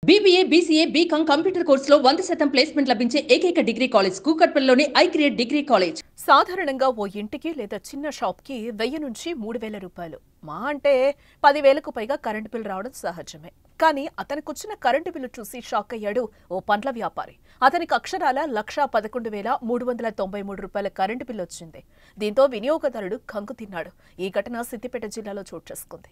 BBA, BCA, BCom computer కోర్సులో 100% placement లభించే ఏకైక డిగ్రీ కాలేజ్ కూకట్పల్లిలోని ఐక్రియేట్ డిగ్రీ కాలేజ్. సాధారణంగా ఓ ఇంటికి లేదా చిన్న షాప్కి 1000 నుంచి 3000 రూపాయలు మా అంటే 10,000కు పైగా కరెంటు బిల్లు రావడం సహజమే. కానీ అతనికొచ్చిన కరెంటు బిల్లు చూసి షాక్ అయ్యాడు ఓ పండ్ల వ్యాపారి. అతనికి అక్షరాల 1,11,393 రూపాయల కరెంటు బిల్లు వచ్చింది. దీంతో వినియోగదారుడు కంగు తిన్నాడు. ఈ ఘటన సిద్దిపేట జిల్లాలో చోటు చేసుకుంది.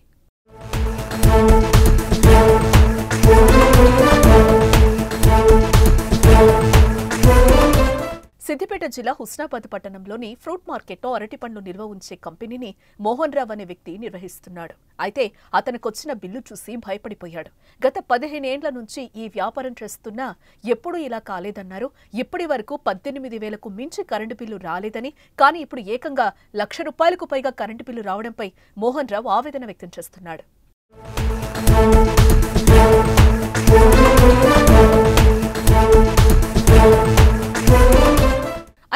సిద్దిపేట జిల్లా హుస్నాబాద్ పట్టణంలోని ఫ్రూట్ మార్కెట్లో అరటి పండ్లు నిల్వ ఉంచే కంపెనీని మోహన్ రావు అనే వ్యక్తి నిర్వహిస్తున్నాడు. అయితే అతనికొచ్చిన బిల్లు చూసి భయపడిపోయాడు. గత 15 ఏండ్ల నుంచి ఈ వ్యాపారం చేస్తున్నా ఎప్పుడూ ఇలా కాలేదన్నారు. ఇప్పటి వరకు 18,000కు మించి కరెంటు బిల్లు రాలేదని, కానీ ఇప్పుడు ఏకంగా ₹1,00,000కు పైగా కరెంటు బిల్లు రావడంపై మోహన్ రావు ఆవేదన వ్యక్తం చేస్తున్నాడు.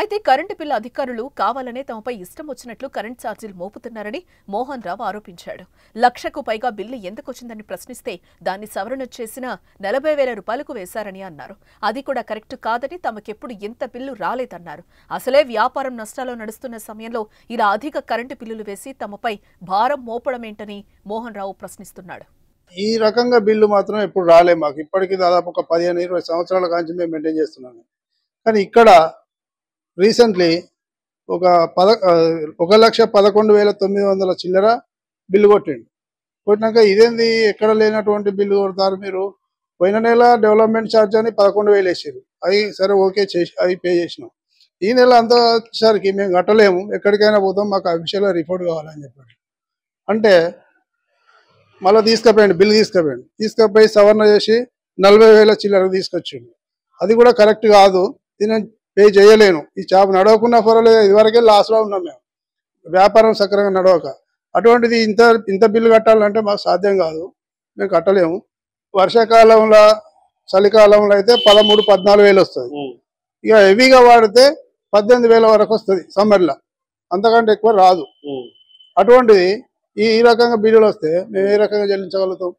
అయితే కరెంటు బిల్లు అధికారులు కావాలనే తమపై ఇష్టం వచ్చినట్లు కరెంట్ ఛార్జీలు మోపుతున్నారని మోహన్ రావు ఆరోపించాడు. 1,00,000కు పైగా బిల్లు ఎందుకొచ్చిందని ప్రశ్నిస్తే దాన్ని సవరణ చేసిన 40,000 రూపాయలకు వేశారని అన్నారు. అది కూడా కరెక్ట్ కాదని, తమకెప్పుడు ఎంత బిల్లు రాలేదన్నారు. అసలే వ్యాపారం నష్టాల్లో నడుస్తున్న సమయంలో ఇలా అధిక కరెంటు బిల్లులు వేసి తమపై భారం మోపడమేంటని మోహన్ రావు ప్రశ్నిస్తున్నాడు. ఈ రకంగా బిల్లు మాత్రం ఎప్పుడు రాలే మాకు. ఇప్పటికీ దాదాపు ఒక 15-20 సంవత్సరాల కాంచి మేము మెయింటైన్ చేస్తున్నాము. కానీ ఇక్కడ రీసెంట్లీ ఒక 1,11,900 చిల్లర బిల్లు కొట్టిండు. కొట్టినాక ఇదేంది ఎక్కడ లేనటువంటి బిల్లు కొడతారు మీరు? పోయిన నెల డెవలప్మెంట్ ఛార్జ్ అని 11,000 వేసారు. అవి సరే ఓకే చేసి అవి పే చేసినాం. ఈ నెల అంతా వచ్చేసరికి మేము కట్టలేము, ఎక్కడికైనా పోతాం, మాకు అఫీషియల్గా రిపోర్ట్ కావాలని చెప్పాడు. అంటే మళ్ళీ తీసుకుపోయాడు, బిల్లు తీసుకుపోయి సవరణ చేసి 40,000 చిల్లరకు తీసుకొచ్చిండు. అది కూడా కరెక్ట్ కాదు, ఇది నేను పే చేయలేను. ఈ షాప్ నడవకుండా పర్వాలేదు, ఇదివరకే లాస్లో ఉన్నాం మేము, వ్యాపారం సక్రంగా నడవక. అటువంటిది ఇంత బిల్లు కట్టాలంటే మాకు సాధ్యం కాదు, మేము కట్టలేము. వర్షాకాలంలో చలికాలంలో అయితే 13,000-14,000 వస్తుంది. ఇక హెవీగా వాడితే 18,000 వరకు వస్తుంది సమ్మర్లో, అంతకంటే ఎక్కువ రాదు. అటువంటిది ఈ రకంగా బిల్లులు వస్తే మేము ఏ రకంగా చెల్లించగలుగుతాం?